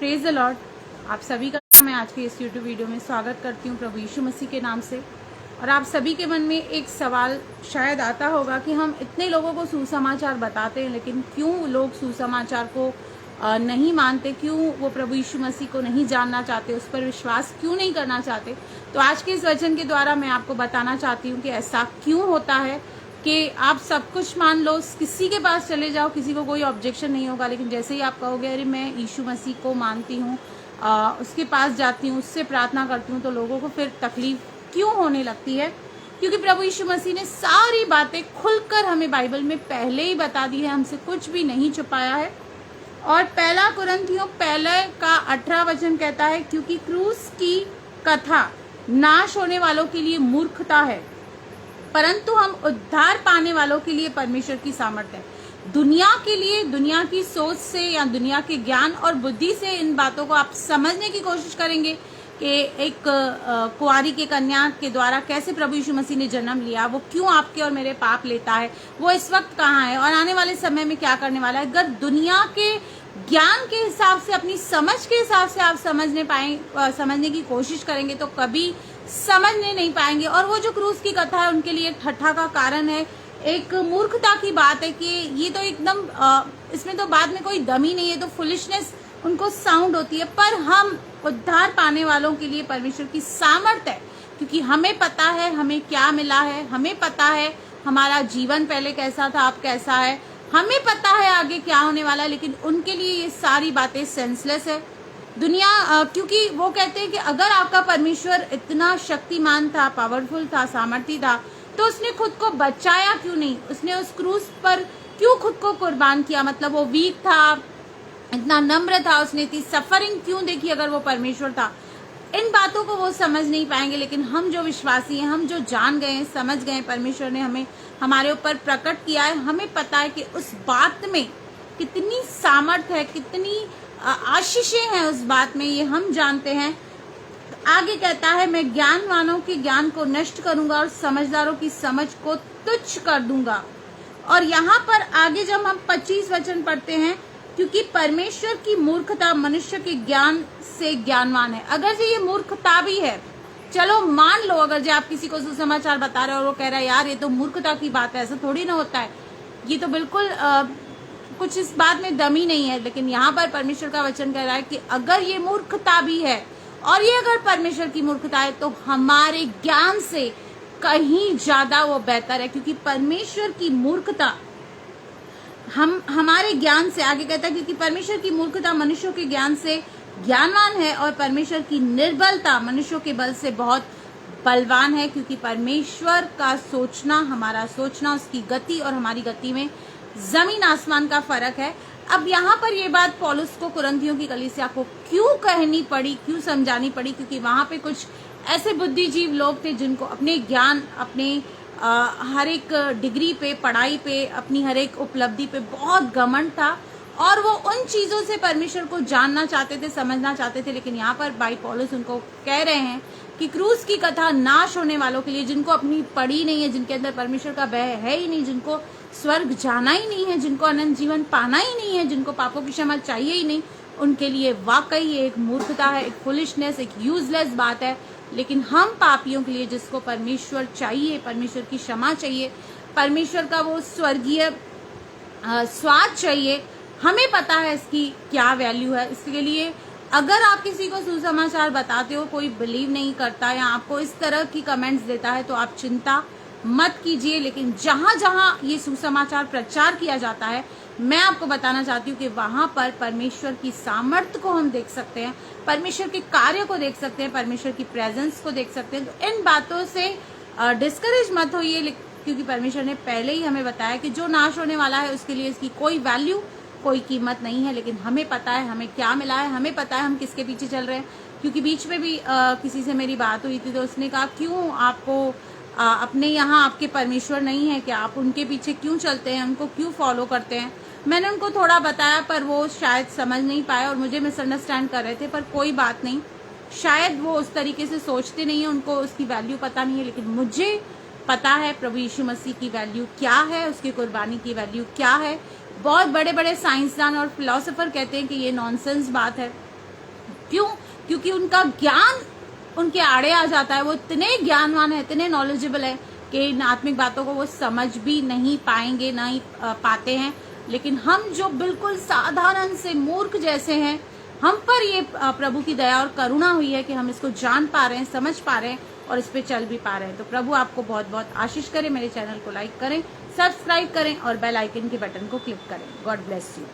Praise the Lord. आप सभी का मैं आज के इस यूट्यूब वीडियो में स्वागत करती हूँ प्रभु यीशु मसीह के नाम से। और आप सभी के मन में एक सवाल शायद आता होगा कि हम इतने लोगों को सुसमाचार बताते हैं, लेकिन क्यों लोग सुसमाचार को नहीं मानते, क्यों वो प्रभु यीशु मसीह को नहीं जानना चाहते, उस पर विश्वास क्यों नहीं करना चाहते। तो आज के इस वचन के द्वारा मैं आपको बताना चाहती हूँ कि ऐसा क्यों होता है कि आप सब कुछ मान लो, किसी के पास चले जाओ, किसी को कोई ऑब्जेक्शन नहीं होगा, लेकिन जैसे ही आप कहोगे अरे मैं यीशु मसीह को मानती हूँ, उसके पास जाती हूँ, उससे प्रार्थना करती हूँ, तो लोगों को फिर तकलीफ क्यों होने लगती है। क्योंकि प्रभु यीशु मसीह ने सारी बातें खुलकर हमें बाइबल में पहले ही बता दी है, हमसे कुछ भी नहीं छुपाया है। और पहला कुरिन्थियों पहले का 18 वचन कहता है, क्योंकि क्रूस की कथा नाश होने वालों के लिए मूर्खता है, परंतु हम उद्धार पाने वालों के लिए परमेश्वर की सामर्थ्य है। दुनिया के लिए, दुनिया की सोच से या दुनिया के ज्ञान और बुद्धि से इन बातों को आप समझने की कोशिश करेंगे कि एक कुंवारी के कन्या के द्वारा कैसे प्रभु यीशु मसीह ने जन्म लिया, वो क्यों आपके और मेरे पाप लेता है, वो इस वक्त कहाँ है और आने वाले समय में क्या करने वाला है। अगर दुनिया के ज्ञान के हिसाब से, अपनी समझ के हिसाब से आप समझने की कोशिश करेंगे तो कभी समझने नहीं पाएंगे। और वो जो क्रूस की कथा है उनके लिए एक ठट्ठा का कारण है, एक मूर्खता की बात है कि ये तो एकदम इसमें तो बाद में कोई दम ही नहीं है, तो फुलिशनेस उनको साउंड होती है। पर हम उद्धार पाने वालों के लिए परमेश्वर की सामर्थ्य है, क्योंकि हमें पता है हमें क्या मिला है, हमें पता है हमारा जीवन पहले कैसा था, अब कैसा है, हमें पता है आगे क्या होने वाला है। लेकिन उनके लिए ये सारी बातें सेंसलेस है। दुनिया क्योंकि वो कहते हैं कि अगर आपका परमेश्वर इतना शक्तिमान था, पावरफुल था, सामर्थी था, तो उसने खुद को बचाया क्यों नहीं, उसने उस क्रूस पर क्यों खुद को कुर्बान किया। मतलब वो वीक था, इतना नम्र था, उसने इतनी सफरिंग क्यों देखी अगर वो परमेश्वर था। इन बातों को वो समझ नहीं पाएंगे। लेकिन हम जो विश्वासी हैं, हम जो जान गए हैं, समझ गए हैं, परमेश्वर ने हमें हमारे ऊपर प्रकट किया है, हमें पता है कि उस बात में कितनी सामर्थ है, कितनी आशीषें हैं उस बात में, ये हम जानते हैं। आगे कहता है, मैं ज्ञानवानों के ज्ञान को नष्ट करूंगा और समझदारों की समझ को तुच्छ कर दूंगा। और यहाँ पर आगे जब हम 25 वचन पढ़ते हैं, क्योंकि परमेश्वर की मूर्खता मनुष्य के ज्ञान से ज्ञानवान है। अगर जो ये मूर्खता भी है, चलो मान लो, अगर जो आप किसी को सुसमाचार बता रहे हो और वो कह रहा है यार ये तो मूर्खता की बात है, ऐसा थोड़ी ना होता है, ये तो बिल्कुल कुछ इस बात में दम ही नहीं है। लेकिन यहाँ पर परमेश्वर का वचन कह रहा है कि अगर ये मूर्खता भी है और ये अगर परमेश्वर की मूर्खता है, तो हमारे ज्ञान से कहीं ज्यादा वो बेहतर है। क्योंकि परमेश्वर की मूर्खता हमारे ज्ञान से, आगे कहता है, क्योंकि परमेश्वर की मूर्खता मनुष्यों के ज्ञान से ज्ञानवान है और परमेश्वर की निर्बलता मनुष्यों के बल से बहुत बलवान है। क्योंकि परमेश्वर का सोचना, हमारा सोचना, उसकी गति और हमारी गति में जमीन आसमान का फर्क है। अब यहाँ पर ये बात पौलुस को कुरिन्थियों की कलीसिया को क्यों कहनी पड़ी, क्यों समझानी पड़ी, क्योंकि वहां पे कुछ ऐसे बुद्धिजीव लोग थे जिनको अपने ज्ञान, अपने हर एक डिग्री पे, पढ़ाई पे, अपनी हर एक उपलब्धि पे बहुत घमंड था और वो उन चीजों से परमेश्वर को जानना चाहते थे, समझना चाहते थे। लेकिन यहाँ पर भाई पौलुस उनको कह रहे हैं कि क्रूस की कथा नाश होने वालों के लिए, जिनको अपनी पढ़ी नहीं है, जिनके अंदर परमेश्वर का भय है ही नहीं, जिनको स्वर्ग जाना ही नहीं है, जिनको अनंत जीवन पाना ही नहीं है, जिनको पापों की क्षमा चाहिए ही नहीं, उनके लिए वाकई ये एक मूर्खता है, एक फुलिशनेस, एक यूजलेस बात है। लेकिन हम पापियों के लिए, जिसको परमेश्वर चाहिए, परमेश्वर की क्षमा चाहिए, परमेश्वर का वो स्वर्गीय स्वाद चाहिए, हमें पता है इसकी क्या वैल्यू है। इसके लिए अगर आप किसी को सुसमाचार बताते हो, कोई बिलीव नहीं करता या आपको इस तरह की कमेंट्स देता है, तो आप चिंता मत कीजिए। लेकिन जहां जहां ये सुसमाचार प्रचार किया जाता है, मैं आपको बताना चाहती हूँ कि वहां पर परमेश्वर की सामर्थ्य को हम देख सकते हैं, परमेश्वर के कार्य को देख सकते हैं, परमेश्वर की प्रेजेंस को देख सकते हैं। तो इन बातों से डिस्करेज मत होइए, क्योंकि परमेश्वर ने पहले ही हमें बताया कि जो नाश होने वाला है उसके लिए इसकी कोई वैल्यू, कोई कीमत नहीं है। लेकिन हमें पता है हमें क्या मिला है, हमें पता है हम किसके पीछे चल रहे हैं। क्योंकि बीच में भी किसी से मेरी बात हुई थी, तो उसने कहा क्यों आपको अपने यहाँ आपके परमेश्वर नहीं है क्या, आप उनके पीछे क्यों चलते हैं, उनको क्यों फॉलो करते हैं। मैंने उनको थोड़ा बताया, पर वो शायद समझ नहीं पाए और मुझे मिसअंडरस्टैंड कर रहे थे। पर कोई बात नहीं, शायद वो उस तरीके से सोचते नहीं है, उनको उसकी वैल्यू पता नहीं है। लेकिन मुझे पता है प्रभु यीशु मसीह की वैल्यू क्या है, उसकी कुर्बानी की वैल्यू क्या है। बहुत बड़े बड़े साइंसदान और फिलोसोफर कहते हैं कि ये नॉनसेंस बात है, क्यों? क्योंकि उनका ज्ञान उनके आड़े आ जाता है। वो इतने ज्ञानवान है, इतने नॉलेजेबल है कि इन आत्मिक बातों को वो समझ भी नहीं पाएंगे, नहीं पाते हैं। लेकिन हम जो बिल्कुल साधारण से मूर्ख जैसे हैं, हम पर ये प्रभु की दया और करुणा हुई है कि हम इसको जान पा रहे हैं, समझ पा रहे हैं और इस पे चल भी पा रहे हैं। तो प्रभु आपको बहुत बहुत आशीष करे। मेरे चैनल को लाइक करें, सब्सक्राइब करें और बेल आइकन के बटन को क्लिक करें। God bless you.